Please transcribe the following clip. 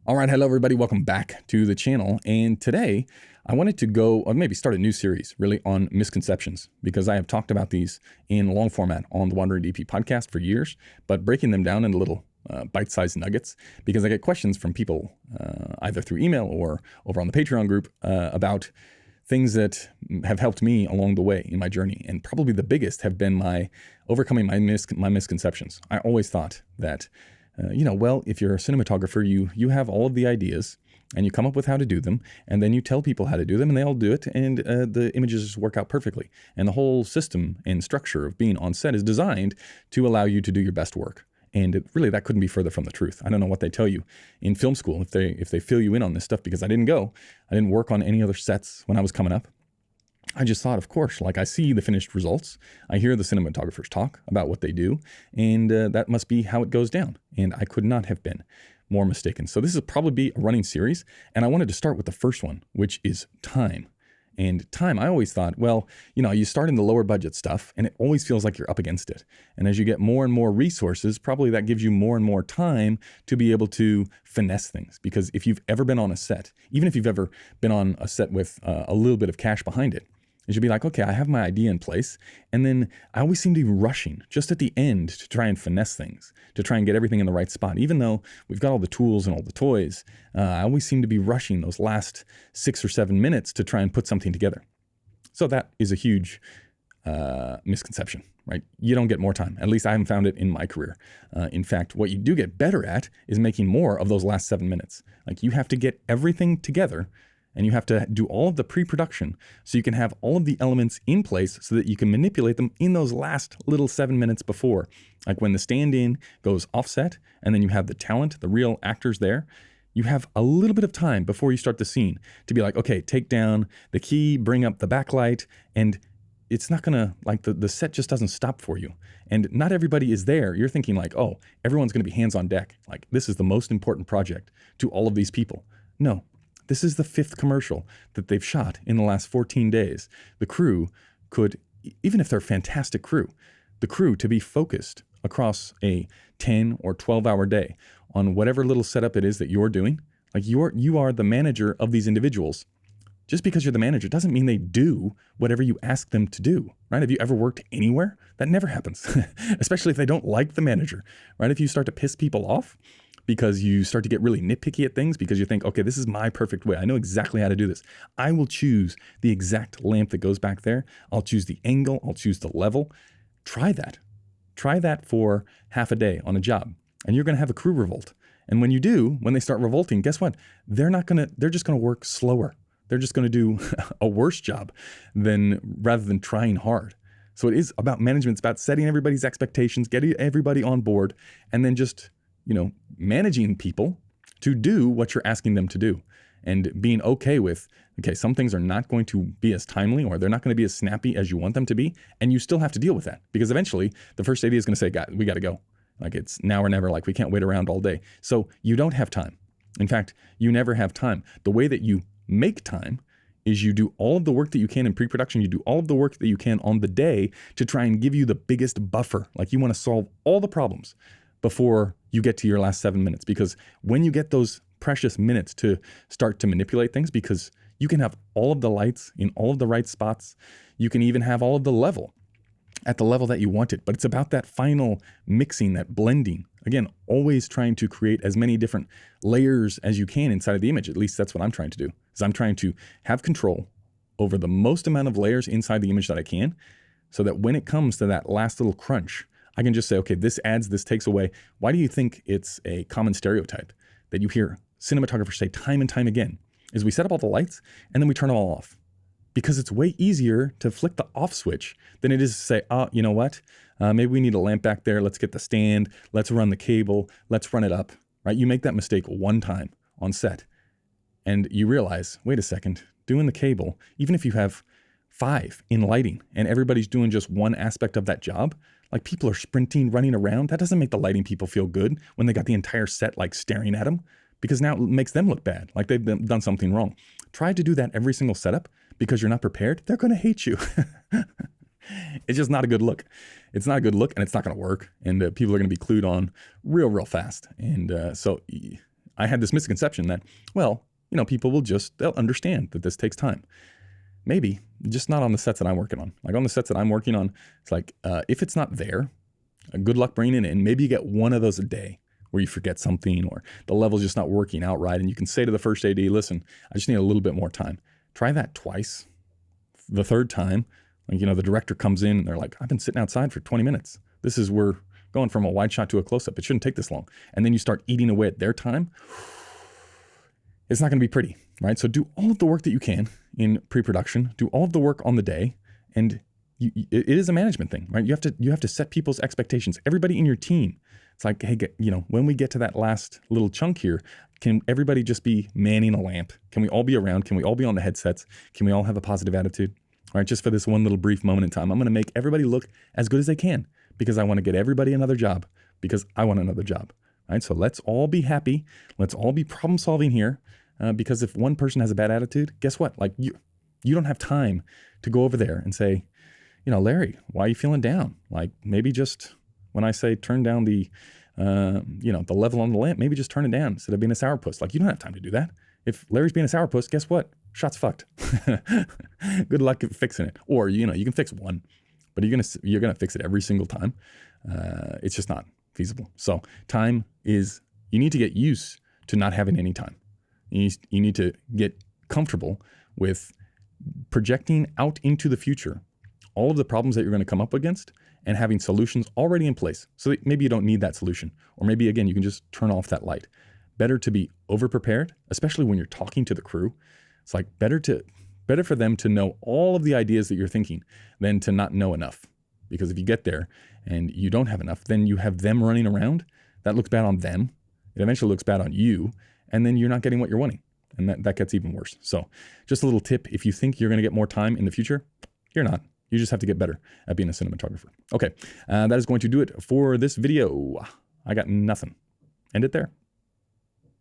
All right, hello everybody, welcome back to the channel. And today I wanted to go, or maybe start a new series really on misconceptions, because I have talked about these in long format on the Wandering DP podcast for years, but breaking them down into little bite-sized nuggets, because I get questions from people either through email or over on the Patreon group about things that have helped me along the way in my journey. And probably the biggest have been my overcoming my misconceptions. I always thought that well, if you're a cinematographer, you have all of the ideas and you come up with how to do them, and then you tell people how to do them and they all do it, and the images just work out perfectly. And the whole system and structure of being on set is designed to allow you to do your best work. And really, that couldn't be further from the truth. I don't know what they tell you in film school if they fill you in on this stuff, because I didn't work on any other sets when I was coming up. I just thought, of course, like I see the finished results, I hear the cinematographers talk about what they do, and that must be how it goes down. And I could not have been more mistaken. So this is probably be a running series, and I wanted to start with the first one, which is time. And time, I always thought, well, you start in the lower budget stuff and it always feels like you're up against it. And as you get more and more resources, probably that gives you more and more time to be able to finesse things. Because if you've ever been on a set, even if you've ever been on a set with a little bit of cash behind it, you should be like, okay, I have my idea in place. And then I always seem to be rushing just at the end to try and finesse things, to try and get everything in the right spot. Even though we've got all the tools and all the toys, I always seem to be rushing those last 6 or 7 minutes to try and put something together. So that is a huge misconception, right? You don't get more time. At least I haven't found it in my career. In fact, what you do get better at is making more of those last 7 minutes. Like, you have to get everything together, and you have to do all of the pre-production so you can have all of the elements in place so that you can manipulate them in those last little 7 minutes before. Like when the stand-in goes offset and then you have the talent, the real actors there, you have a little bit of time before you start the scene to be like, okay, take down the key, bring up the backlight, and it's not gonna, like the set just doesn't stop for you. And not everybody is there. You're thinking like, oh, everyone's gonna be hands on deck. Like, this is the most important project to all of these people. No. This is the 5th commercial that they've shot in the last 14 days. The crew could, even if they're fantastic crew, the crew to be focused across a 10 or 12-hour day on whatever little setup it is that you're doing. Like, you are the manager of these individuals. Just because you're the manager doesn't mean they do whatever you ask them to do, right? Have you ever worked anywhere? That never happens, especially if they don't like the manager, right? If you start to piss people off, because you start to get really nitpicky at things because you think, okay, this is my perfect way. I know exactly how to do this. I will choose the exact lamp that goes back there. I'll choose the angle. I'll choose the level. Try that. Try that for half a day on a job, and you're going to have a crew revolt. And when you do, when they start revolting, guess what? They're just going to work slower. They're just going to do a worse job rather than trying hard. So it is about management. It's about setting everybody's expectations, getting everybody on board, and then just managing people to do what you're asking them to do, and being okay with, okay, some things are not going to be as timely, or they're not going to be as snappy as you want them to be. And you still have to deal with that, because eventually the first AD is going to say, we got to go. Like, it's now or never. Like, we can't wait around all day. So you don't have time. In fact, you never have time. The way that you make time is you do all of the work that you can in pre-production. You do all of the work that you can on the day to try and give you the biggest buffer. Like, you want to solve all the problems before you get to your last 7 minutes, because when you get those precious minutes to start to manipulate things, because you can have all of the lights in all of the right spots, you can even have all of the level at the level that you want it, but it's about that final mixing, that blending. Again, always trying to create as many different layers as you can inside of the image. At least that's what I'm trying to do, is I'm trying to have control over the most amount of layers inside the image that I can, so that when it comes to that last little crunch, I can just say, okay, this adds, this takes away. Why do you think it's a common stereotype that you hear cinematographers say time and time again? Is we set up all the lights and then we turn them all off. Because it's way easier to flick the off switch than it is to say, you know what? Maybe we need a lamp back there. Let's get the stand. Let's run the cable. Let's run it up, right? You make that mistake one time on set and you realize, wait a second, doing the cable, even if you have 5 in lighting and everybody's doing just one aspect of that job, like, people are sprinting, running around. That doesn't make the lighting people feel good when they got the entire set like staring at them, because now it makes them look bad, like they've done something wrong. Try to do that every single setup because you're not prepared. They're going to hate you. It's just not a good look. It's not a good look, and it's not going to work. And people are going to be clued on real fast. And so I had this misconception that, well, people they'll understand that this takes time. Maybe, just not on the sets that I'm working on. Like on the sets that I'm working on, it's like, if it's not there, good luck bringing it in. Maybe you get one of those a day where you forget something or the level's just not working out right. And you can say to the first AD, listen, I just need a little bit more time. Try that twice. The third time, like, the director comes in and they're like, I've been sitting outside for 20 minutes. We're going from a wide shot to a close-up. It shouldn't take this long. And then you start eating away at their time. It's not going to be pretty, right? So do all of the work that you can in pre-production, do all of the work on the day, and it is a management thing, right? You have to set people's expectations. Everybody in your team, it's like, hey, when we get to that last little chunk here, can everybody just be manning a lamp? Can we all be around? Can we all be on the headsets? Can we all have a positive attitude? All right, just for this one little brief moment in time, I'm going to make everybody look as good as they can because I want to get everybody another job because I want another job. All right, so let's all be happy. Let's all be problem solving here. Because if one person has a bad attitude, guess what? Like you don't have time to go over there and say, Larry, why are you feeling down? Like maybe just when I say turn down the level on the lamp, maybe just turn it down instead of being a sourpuss. Like you don't have time to do that. If Larry's being a sourpuss, guess what? Shot's fucked. Good luck fixing it. Or, you can fix one, but you're gonna fix it every single time. It's just not feasible. So time is, you need to get used to not having any time. You need to get comfortable with projecting out into the future all of the problems that you're going to come up against and having solutions already in place. So that maybe you don't need that solution. Or maybe, again, you can just turn off that light. Better to be over-prepared, especially when you're talking to the crew. It's like better for them to know all of the ideas that you're thinking than to not know enough. Because if you get there and you don't have enough, then you have them running around. That looks bad on them. It eventually looks bad on you. And then you're not getting what you're wanting. And that gets even worse. So just a little tip. If you think you're going to get more time in the future, you're not. You just have to get better at being a cinematographer. Okay, that is going to do it for this video. I got nothing. End it there.